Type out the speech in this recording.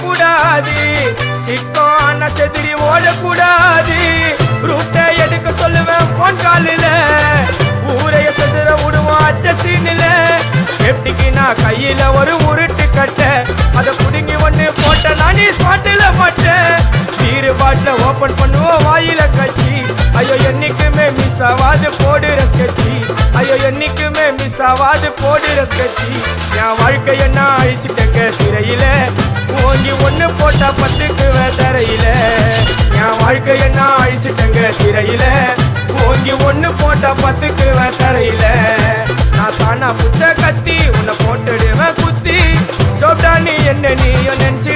கூடாது, சிக்கம் நசதிரி ஓடக்கூடாது. ரூட்டை எடுக்க சொல்லுவேன் போன் காலில, ஊரைய செதுற விடுவோம் அச்ச சீனில. சேஃப்டிக்கு நான் கையில ஒரு உருட்டு கட்ட, அதை புடுங்கி ஒண்ணு போட்ட நானே ஸ்பாட்டில மாட்டேன். பீரு பாட்டில ஓபன் பண்ணுவோம் வாயில கட்சி, ஐயோ என்னைக்குமே மிஸ் ஆவாது போடுற ஸ்கெட்சி, ஐயோ என்னைக்குமே மிஸ் ஆவாது போடுற ஸ்கெட்சி. என் வாழ்க்கைய நான் அழிச்சிட்டேங்க சிறையில, ஓங்கி ஒண்ணு போட்டா 10க்கு தரையில. என் வாழ்க்கைய நான் அழிச்சிட்டேங்க சிறையில, ஓங்கி ஒண்ணு போட்டா 10க்கு தரையில. நான் சாணா புச்ச கத்தி உன்னை போட்டுடுவேன் குத்தி, சோப்டா நீ என்ன நீயும் நினைச்சு